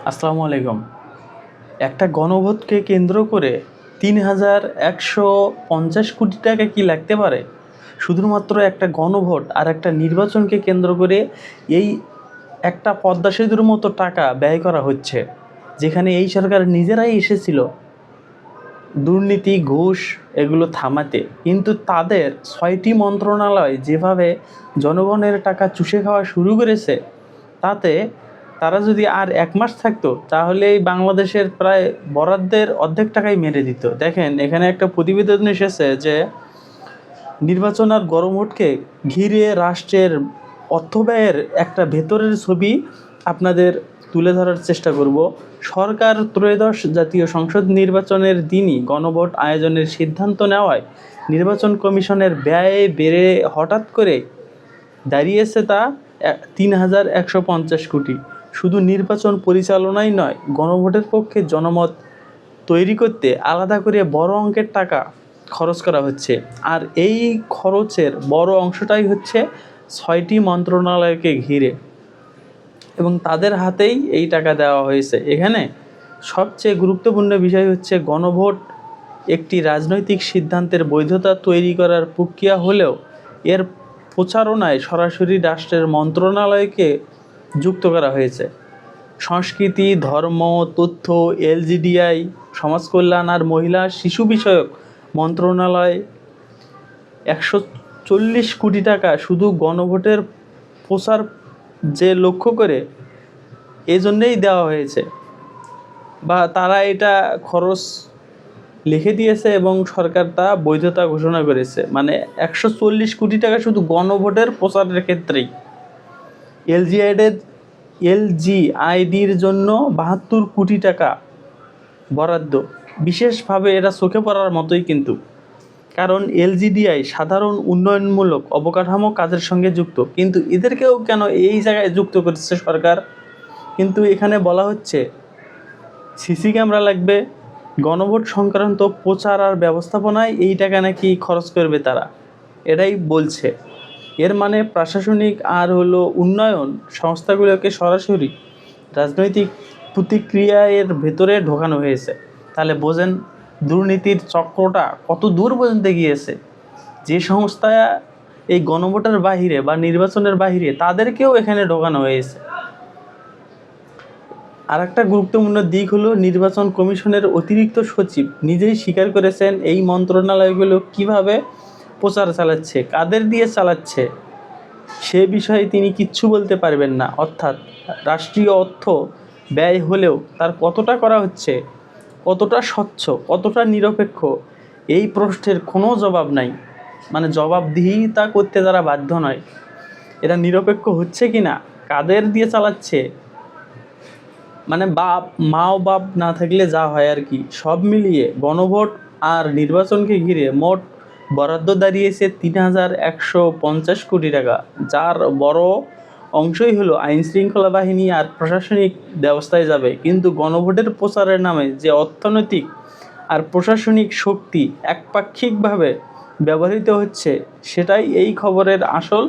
আসসালামু আলাইকুম। একটা গণভোটকে কেন্দ্র করে ৩,১৫০ কোটি টাকা কি লাগতে পারে? শুধুমাত্র একটা গণভোট আর একটা নির্বাচনকে কেন্দ্র করে এই একটা পদ্মা সেতুর মতো টাকা ব্যয় করা হচ্ছে, যেখানে এই সরকার নিজেরাই এসেছিল দুর্নীতি, ঘুষ এগুলো থামাতে। কিন্তু তাদের ৬টি মন্ত্রণালয় যেভাবে জনগণের টাকা চুষে খাওয়া শুরু করেছে, তাতে তারা যদি আর ১ মাস থাকতো তাহলেই বাংলাদেশের প্রায় বরাদ্দের অর্ধেক টাকাই মেরে দিত। দেখেন, এখানে একটা প্রতিবেদন এসেছে যে নির্বাচন আর গণভোটকে ঘিরে রাষ্ট্রের অর্থব্যয়ের একটা ভেতরের ছবি আপনাদের তুলে ধরার চেষ্টা করব। সরকার ত্রয়োদশ জাতীয় সংসদ নির্বাচনের দিনই গণভোট আয়োজনের সিদ্ধান্ত নেওয়ায় নির্বাচন কমিশনের ব্যয় বেড়ে হঠাৎ করে দাঁড়িয়েছে তা ৩,১৫০ কোটি। শুধু নির্বাচন পরিচালনাই নয়, গণভোটের পক্ষে জনমত তৈরি করতে আলাদা করে বড় অঙ্কের টাকা খরচ করা হচ্ছে। আর এই খরচের বড় অংশটাই হচ্ছে ৬টি মন্ত্রণালয়কে ঘিরে, এবং তাদের হাতেই এই টাকা দেওয়া হয়েছে। এখানে সবচেয়ে গুরুত্বপূর্ণ বিষয় হচ্ছে গণভোট একটি রাজনৈতিক সিদ্ধান্তের বৈধতা তৈরি করার প্রক্রিয়া হলেও এর প্রচারণায় সরাসরি রাষ্ট্রের মন্ত্রণালয়কে যুক্ত করা হয়েছে। সংস্কৃতি, ধর্ম, তথ্য, এলজিডিআই, সমাজ কল্যাণ আর মহিলা শিশু বিষয়ক মন্ত্রণালয় ১৪০ কোটি টাকা শুধু গণভোটের প্রচার যে লক্ষ্য করে এজন্যই দেওয়া হয়েছে, বা তারা এটা খরচ লিখে দিয়েছে এবং সরকার তা বৈধতা ঘোষণা করেছে। মানে ১৪০ কোটি টাকা শুধু গণভোটের প্রচারের ক্ষেত্রেই। এলজিআইডির জন্য ৭২ কোটি টাকা বরাদ্দ। বিশেষভাবে এটা চোখে পড়ার মতোই কিন্তু, কারণ এলজিডিআই সাধারণ উন্নয়নমূলক অবকাঠামো কাজের সঙ্গে যুক্ত, কিন্তু এদেরকেও কেন এই জায়গায় যুক্ত করছে সরকার? কিন্তু এখানে বলা হচ্ছে সিসি ক্যামেরা লাগবে, গণভোট সংক্রান্ত প্রচার আর ব্যবস্থাপনায় এই টাকা নাকি খরচ করবে তারা, এটাই বলছে। এর মানে প্রশাসনিক আর উন্নয়ন সংস্থাগুলোকে সরাসরি রাজনৈতিক প্রতিক্রিয়ার ভেতরে ঢোকানো হয়েছে। তাহলে বোঝেন দুর্নীতির চক্রটা কত দূর পর্যন্ত গিয়েছে। যে সংস্থা এই গণভোটের বাহিরে বা নির্বাচনের বাহিরে, তাদেরকেও এখানে ঢোকানো হয়েছে। আর একটা গুরুত্বপূর্ণ দিক হলো নির্বাচন কমিশনের অতিরিক্ত সচিব নিজেই স্বীকার করেছেন এই মন্ত্রণালয়গুলো কিভাবে প্রচার চালাচ্ছে, কাদের দিয়ে চালাচ্ছে সে বিষয়ে তিনি কিচ্ছু বলতে পারবেন না। অর্থাৎ রাষ্ট্রীয় অর্থ ব্যয় হলেও তার কতটা করা হচ্ছে, কতটা স্বচ্ছ, কতটা নিরপেক্ষ, এই প্রশ্নের কোনো জবাব নাই। মানে জবাবদিহিতা করতে তারা বাধ্য নয়। এটা নিরপেক্ষ হচ্ছে কি না, কাদের দিয়ে চালাচ্ছে, মানে মা ও বাপ না থাকলে যা হয় আর কি, সব মিলিয়ে গণভোট আর নির্বাচনকে ঘিরে মোট বরাদ্দ দাঁড়িয়েছে ৩,১৫০ কোটি টাকা, যার বড় অংশই হলো আইন শৃঙ্খলা বাহিনী আর প্রশাসনিক ব্যবস্থায় যাবে। কিন্তু গণভোটের প্রচারের নামে যে অর্থনৈতিক আর প্রশাসনিক শক্তি একপাক্ষিকভাবে ব্যবহৃত হচ্ছে, সেটাই এই খবরের আসল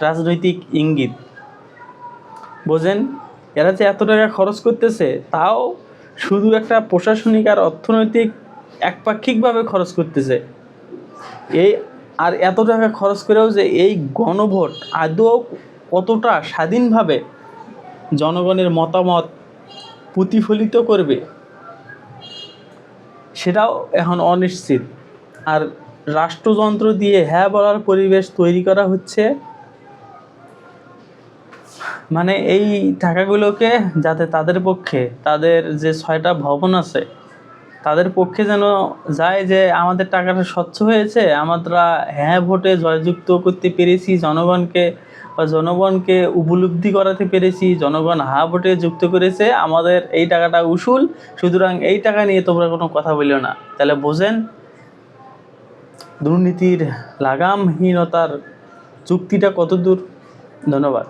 রাজনৈতিক ইঙ্গিত। বোঝেন, এরা যে এত টাকা খরচ করতেছে তাও শুধু একটা প্রশাসনিক আর অর্থনৈতিক একপাক্ষিকভাবে খরচ করতেছে। এই আর এত টাকা খরচ করেও যে এই গণভোট আদৌ কতটা স্বাধীনভাবে জনগণের মতামত প্রতিফলিত করবে সেটাও এখন অনিশ্চিত। আর রাষ্ট্রযন্ত্র দিয়ে হ্যাঁ বলার পরিবেশ তৈরি করা হচ্ছে, মানে এই টাকাগুলোকে যাতে তাদের পক্ষে, তাদের যে 6টা ভবন আছে তাদের পক্ষে যেন যায় যে আমাদের টাকাটা স্বচ্ছ হয়েছে, আমরা হ্যাঁ ভোটে জয়যুক্ত করতে পেরেছি জনগণকে, বা জনগণকে উপলব্ধি করাতে পেরেছি, জনগণ হ্যাঁ ভোটে যুক্ত করেছে, আমাদের এই টাকাটা উসুল, সুতরাং এই টাকা নিয়ে তোমরা কোনো কথা বলিও না। তাহলে বোঝেন দুর্নীতির লাগামহীনতার যুক্তিটা কত দূর। ধন্যবাদ।